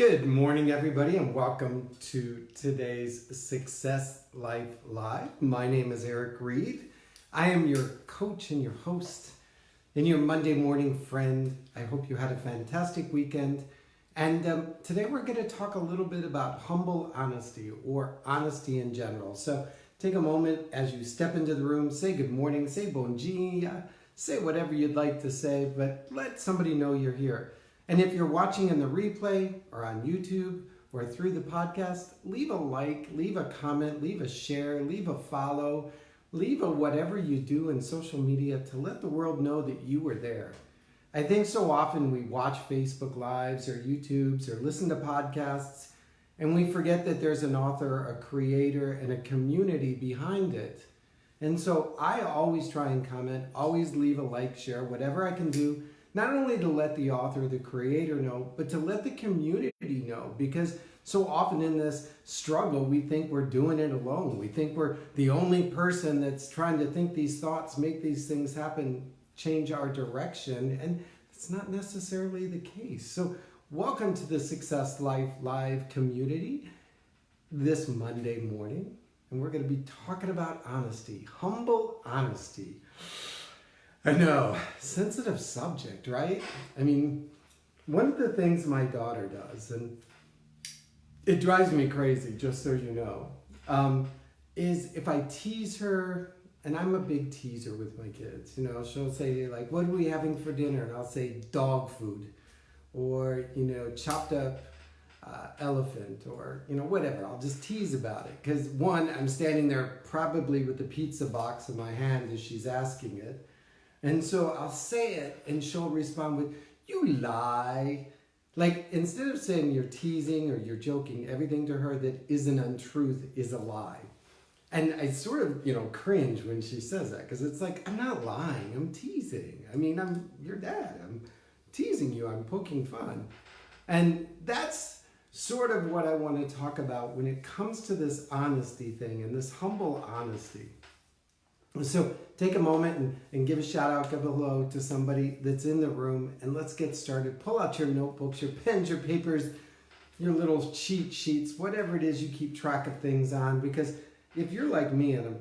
Good morning, everybody, and welcome to today's Success Life Live. My name is Ericgreid. I am your coach and your host and your Monday morning friend. I hope you had a fantastic weekend. And today we're going to talk a little bit about humble honesty or honesty in general. So take a moment as you step into the room, say good morning, say bon dia, say whatever you'd like to say, but let somebody know you're here. And if you're watching in the replay or on YouTube or through the podcast, leave a like, leave a comment, leave a share, leave a follow, leave a whatever you do in social media to let the world know that you were there. I think so often we watch Facebook Lives or YouTubes or listen to podcasts and we forget that there's an author, a creator, and a community behind it. And so I always try and comment, always leave a like, share, whatever I can do, not only to let the author, the creator know, but to let the community know. Because so often in this struggle, we think we're doing it alone. We think we're the only person that's trying to think these thoughts, make these things happen, change our direction. And it's not necessarily the case. So welcome to the Success Life Live community this Monday morning. And we're going to be talking about honesty, humble honesty. I know, sensitive subject, right? I mean, one of the things my daughter does, and it drives me crazy, just so you know, is if I tease her, and I'm a big teaser with my kids, you know, she'll say, like, what are we having for dinner? And I'll say dog food, or, you know, chopped up elephant, or, you know, whatever. I'll just tease about it. Because one, I'm standing there probably with the pizza box in my hand as she's asking it. And so I'll say it and she'll respond with, you lie. Like, instead of saying you're teasing or you're joking, everything to her that is an untruth is a lie. And I sort of, you know, cringe when she says that, because it's like, I'm not lying, I'm teasing. I mean, I'm your dad, I'm teasing you, I'm poking fun. And that's sort of what I want to talk about when it comes to this honesty thing and this humble honesty. So take a moment and give a shout out, give a hello to somebody that's in the room, and let's get started. Pull out your notebooks, your pens, your papers, your little cheat sheets, whatever it is you keep track of things on, because if you're like me and I'm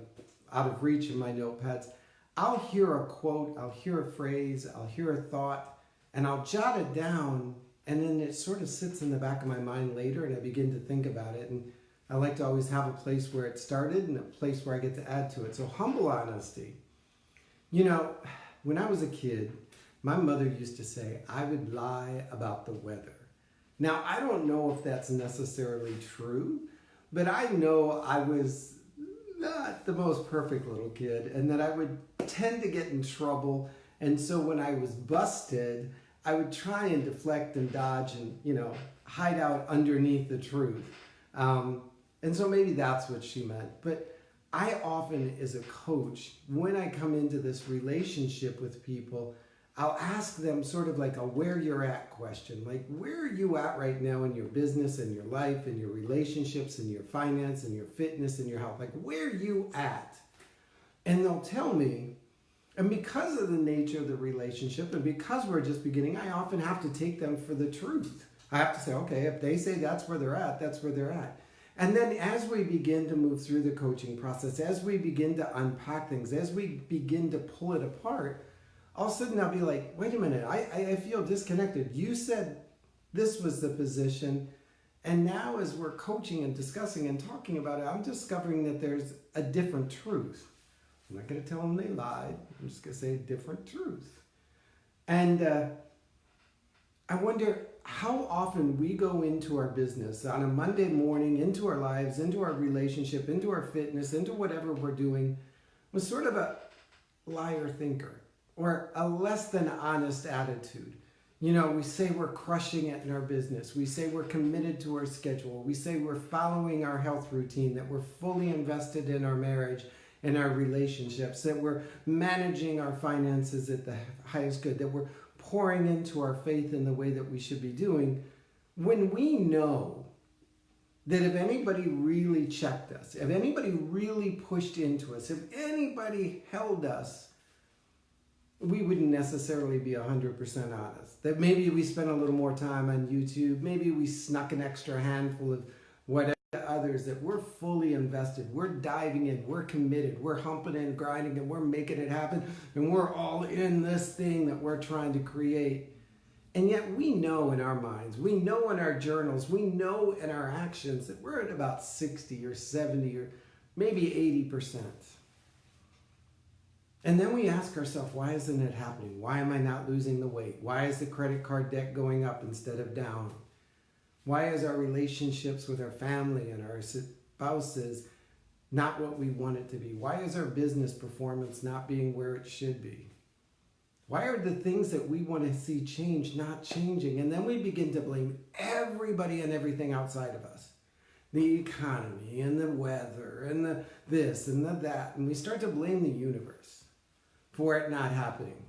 out of reach of my notepads, I'll hear a quote, I'll hear a phrase, I'll hear a thought, and I'll jot it down, and then it sort of sits in the back of my mind later and I begin to think about it. And I like to always have a place where it started and a place where I get to add to it. So humble honesty. You know, when I was a kid, my mother used to say, I would lie about the weather. Now, I don't know if that's necessarily true, but I know I was not the most perfect little kid and that I would tend to get in trouble. And so when I was busted, I would try and deflect and dodge and, you know, hide out underneath the truth. And so maybe that's what she meant. But I often, as a coach, when I come into this relationship with people, I'll ask them sort of like a where you're at question. Like, where are you at right now in your business and your life and your relationships and your finance and your fitness and your health? Like, where are you at? And they'll tell me, and because of the nature of the relationship and because we're just beginning, I often have to take them for the truth. I have to say, okay, if they say that's where they're at, that's where they're at. And then as we begin to move through the coaching process, as we begin to unpack things, as we begin to pull it apart, all of a sudden I'll be like, wait a minute, I feel disconnected. You said this was the position. And now as we're coaching and discussing and talking about it, I'm discovering that there's a different truth. I'm not going to tell them they lied. I'm just going to say a different truth. And I wonder how often we go into our business on a Monday morning, into our lives, into our relationship, into our fitness, into whatever we're doing, with sort of a liar thinker or a less than honest attitude. You know, we say we're crushing it in our business. We say we're committed to our schedule. We say we're following our health routine, that we're fully invested in our marriage and our relationships, that we're managing our finances at the highest good, that we're pouring into our faith in the way that we should be doing, when we know that if anybody really checked us, if anybody really pushed into us, if anybody held us we wouldn't necessarily be 100% honest. That maybe we spent a little more time on YouTube, maybe we snuck an extra handful of whatever to others, that we're fully invested, we're diving in, we're committed, we're humping and grinding, and we're making it happen, and we're all in this thing that we're trying to create. And yet we know in our minds, we know in our journals, we know in our actions that we're at about 60 or 70 or maybe 80%. And then we ask ourselves, why isn't it happening? Why am I not losing the weight? Why is the credit card debt going up instead of down? Why is our relationships with our family and our spouses not what we want it to be? Why is our business performance not being where it should be? Why are the things that we want to see change not changing? And then we begin to blame everybody and everything outside of us. The economy and the weather and the this and the that. And we start to blame the universe for it not happening.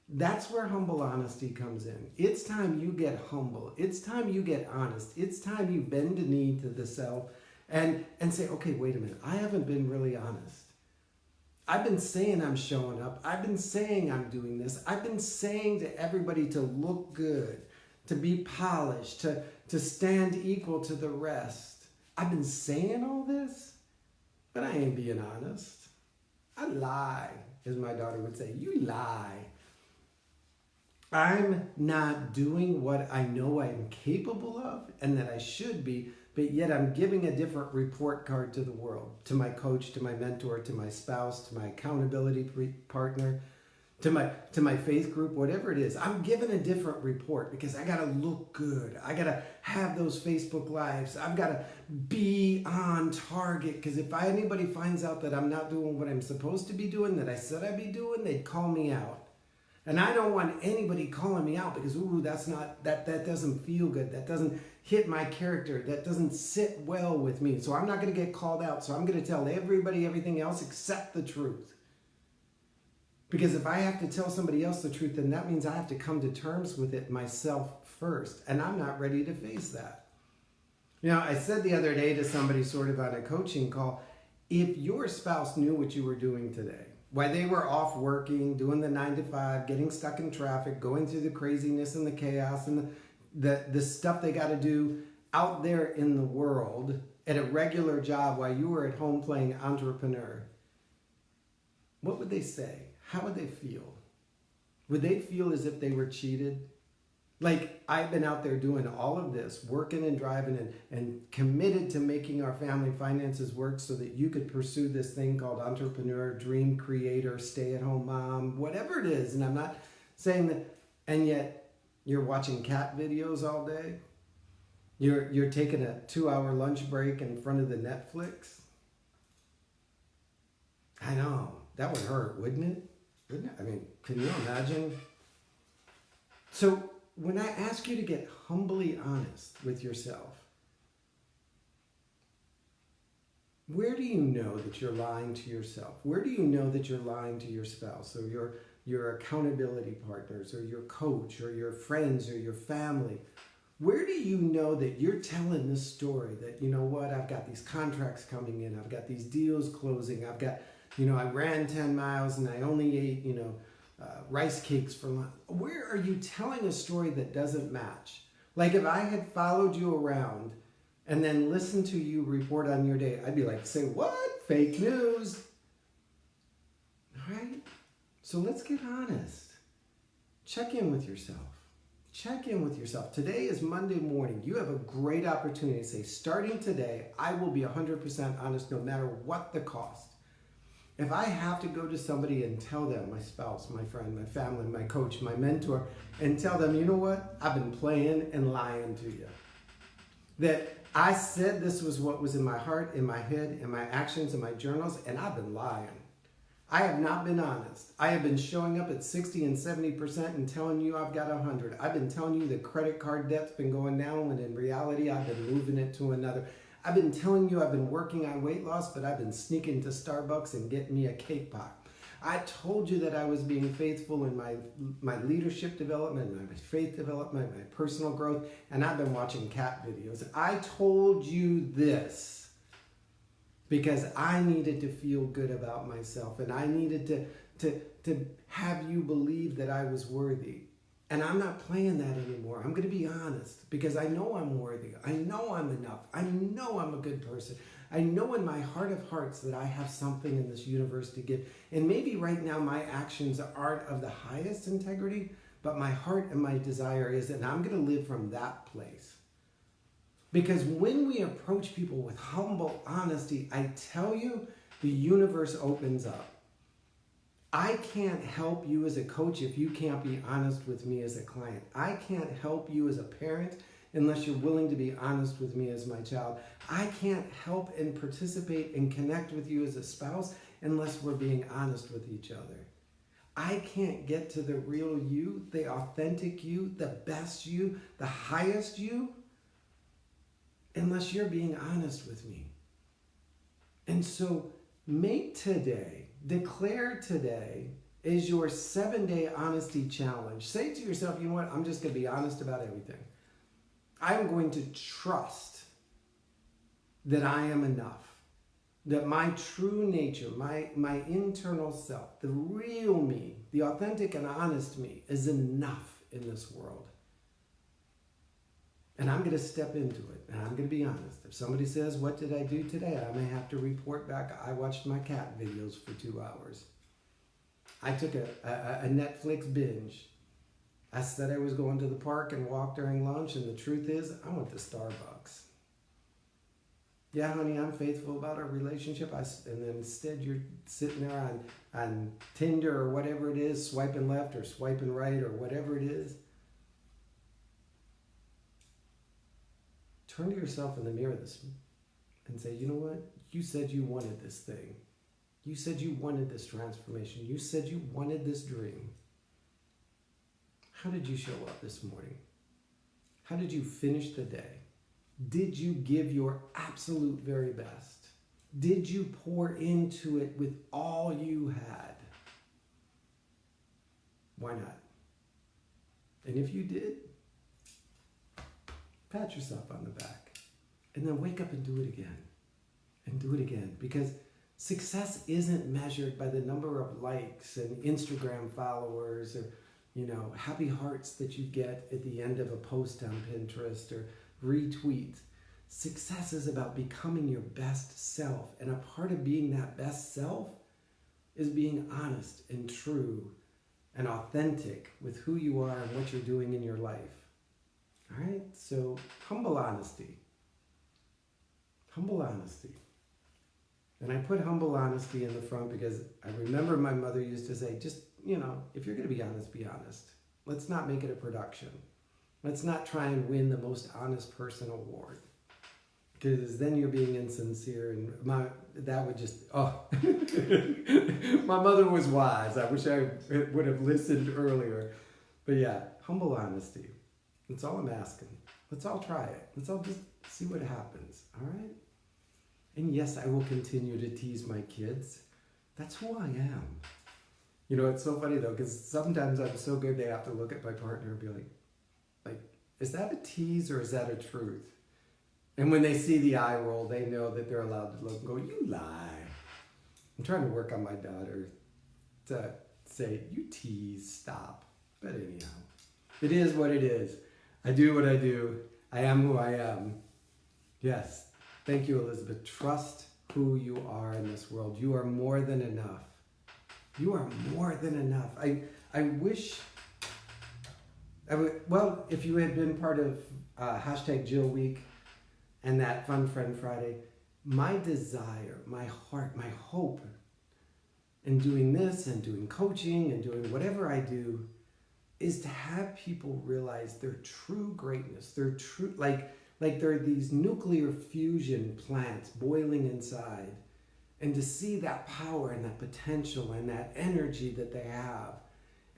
That's where humble honesty comes in. It's time you get humble. It's time you get honest. It's time you bend a knee to the self and say, okay, wait a minute. I haven't been really honest. I've been saying I'm showing up. I've been saying I'm doing this. I've been saying to everybody to look good, to be polished, to stand equal to the rest. I've been saying all this, but I ain't being honest. I lie, as my daughter would say. You lie. I'm not doing what I know I'm capable of and that I should be, but yet I'm giving a different report card to the world, to my coach, to my mentor, to my spouse, to my accountability partner, to my faith group, whatever it is. I'm giving a different report because I got to look good. I got to have those Facebook Lives. I've got to be on target, because if anybody finds out that I'm not doing what I'm supposed to be doing, that I said I'd be doing, they'd call me out. And I don't want anybody calling me out because, ooh, that doesn't feel good. That doesn't hit my character. That doesn't sit well with me. So I'm not going to get called out. So I'm going to tell everybody everything else except the truth. Because if I have to tell somebody else the truth, then that means I have to come to terms with it myself first. And I'm not ready to face that. You know, I said the other day to somebody sort of on a coaching call, if your spouse knew what you were doing today, why they were off working, doing the 9 to 5, getting stuck in traffic, going through the craziness and the chaos and the stuff they got to do out there in the world at a regular job while you were at home playing entrepreneur, what would they say? How would they feel? Would they feel as if they were cheated? Like, I've been out there doing all of this, working and driving and committed to making our family finances work so that you could pursue this thing called entrepreneur, dream creator, stay-at-home mom, whatever it is. And I'm not saying that, and yet you're watching cat videos all day. You're taking a 2-hour lunch break in front of the Netflix. I know, that would hurt, wouldn't it? Wouldn't it? I mean, can you imagine? So, when I ask you to get humbly honest with yourself, where do you know that you're lying to yourself? Where do you know that you're lying to your spouse or your accountability partners or your coach or your friends or your family? Where do you know that you're telling this story that, you know what, I've got these contracts coming in, I've got these deals closing, I've got, you know, I ran 10 miles and I only ate, you know, rice cakes for lunch. Where are you telling a story that doesn't match? Like, if I had followed you around and then listened to you report on your day, I'd be like, say what? Fake news. All right? So let's get honest. Check in with yourself. Check in with yourself. Today is Monday morning. You have a great opportunity to say, starting today, I will be 100% honest no matter what the cost. If I have to go to somebody and tell them, my spouse, my friend, my family, my coach, my mentor, and tell them, you know what? I've been playing and lying to you. That I said this was what was in my heart, in my head, in my actions, in my journals, and I've been lying. I have not been honest. I have been showing up at 60 and 70% and telling you I've got 100. I've been telling you the credit card debt's been going down when in reality I've been moving it to another. I've been telling you I've been working on weight loss, but I've been sneaking to Starbucks and getting me a cake pop. I told you that I was being faithful in my leadership development, my faith development, my personal growth, and I've been watching cat videos. I told you this because I needed to feel good about myself, and I needed to have you believe that I was worthy. And I'm not playing that anymore. I'm going to be honest because I know I'm worthy. I know I'm enough. I know I'm a good person. I know in my heart of hearts that I have something in this universe to give. And maybe right now my actions aren't of the highest integrity, but my heart and my desire is, and I'm going to live from that place. Because when we approach people with humble honesty, I tell you, the universe opens up. I can't help you as a coach if you can't be honest with me as a client. I can't help you as a parent unless you're willing to be honest with me as my child. I can't help and participate and connect with you as a spouse unless we're being honest with each other. I can't get to the real you, the authentic you, the best you, the highest you, unless you're being honest with me. And so make today, declare today is your 7-day honesty challenge. Say to yourself, you know what, I'm just going to be honest about everything. I'm going to trust that I am enough. That my true nature, my internal self, the real me, the authentic and honest me is enough in this world. And I'm going to step into it, and I'm going to be honest. If somebody says, what did I do today? I may have to report back, I watched my cat videos for 2 hours. I took a Netflix binge. I said I was going to the park and walk during lunch, and the truth is, I went to Starbucks. Yeah, honey, I'm faithful about our relationship. And then instead you're sitting there on Tinder or whatever it is, swiping left or swiping right or whatever it is. Turn to yourself in the mirror and say, you know what? You said you wanted this thing. You said you wanted this transformation. You said you wanted this dream. How did you show up this morning? How did you finish the day? Did you give your absolute very best? Did you pour into it with all you had? Why not? And if you did, pat yourself on the back. And then wake up and do it again. And do it again. Because success isn't measured by the number of likes and Instagram followers or, happy hearts that you get at the end of a post on Pinterest or retweets. Success is about becoming your best self. And a part of being that best self is being honest and true and authentic with who you are and what you're doing in your life. All right? So humble honesty. Humble honesty. And I put humble honesty in the front because I remember my mother used to say, just, if you're going to be honest, be honest. Let's not make it a production. Let's not try and win the most honest person award. Because then you're being insincere and that would just, my mother was wise. I wish I would have listened earlier. But yeah, humble honesty. That's all I'm asking. Let's all try it. Let's all just see what happens. All right? And yes, I will continue to tease my kids. That's who I am. It's so funny though, because sometimes I'm so good they have to look at my partner and be like, is that a tease or is that a truth? And when they see the eye roll, they know that they're allowed to look and go, you lie. I'm trying to work on my daughter to say, you tease, stop. But anyhow, it is what it is. I do what I do. I am who I am. Yes. Thank you, Elizabeth. Trust who you are in this world. You are more than enough. You are more than enough. I wish, if you had been part of hashtag Jill Week and that Fun Friend Friday, my desire, my heart, my hope in doing this and doing coaching and doing whatever I do is to have people realize their true greatness, their true, like there are these nuclear fusion plants boiling inside, and to see that power and that potential and that energy that they have,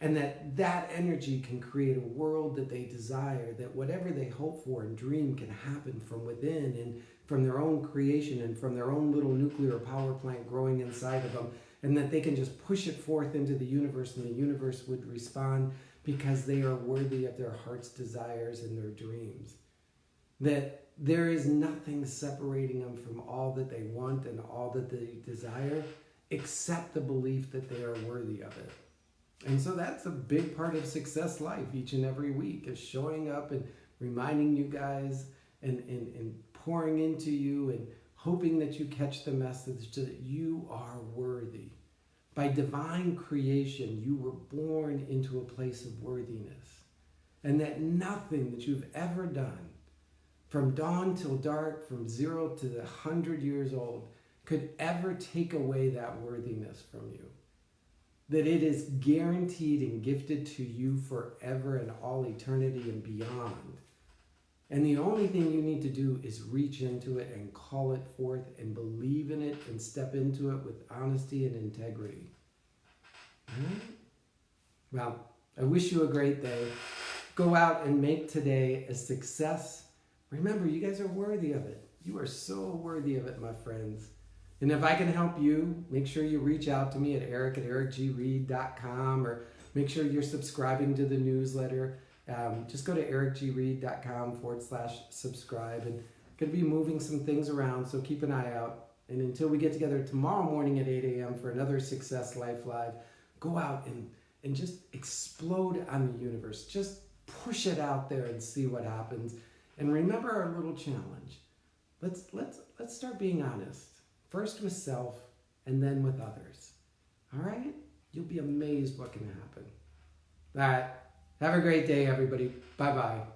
and that energy can create a world that they desire, that whatever they hope for and dream can happen from within and from their own creation and from their own little nuclear power plant growing inside of them, and that they can just push it forth into the universe and the universe would respond because they are worthy of their heart's desires and their dreams. That there is nothing separating them from all that they want and all that they desire accept the belief that they are worthy of it. And so that's a big part of Success Life each and every week, is showing up and reminding you guys and pouring into you and hoping that you catch the message that you are worthy. By divine creation, you were born into a place of worthiness. And that nothing that you've ever done, from dawn till dark, from 0 to 100 years old, could ever take away that worthiness from you. That it is guaranteed and gifted to you forever and all eternity and beyond. And the only thing you need to do is reach into it and call it forth and believe in it and step into it with honesty and integrity. All right? Well, I wish you a great day. Go out and make today a success. Remember, you guys are worthy of it. You are so worthy of it, my friends. And if I can help you, make sure you reach out to me at eric@ericgreid.com, or make sure you're subscribing to the newsletter. Just go to ericgreid.com/subscribe. And I'm going to be moving some things around, so keep an eye out. And until we get together tomorrow morning at 8 a.m. for another Success Life Live, go out and just explode on the universe. Just push it out there and see what happens. And remember our little challenge. Let's start being honest. First with self, and then with others. All right? You'll be amazed what can happen. All right. Have a great day, everybody. Bye-bye.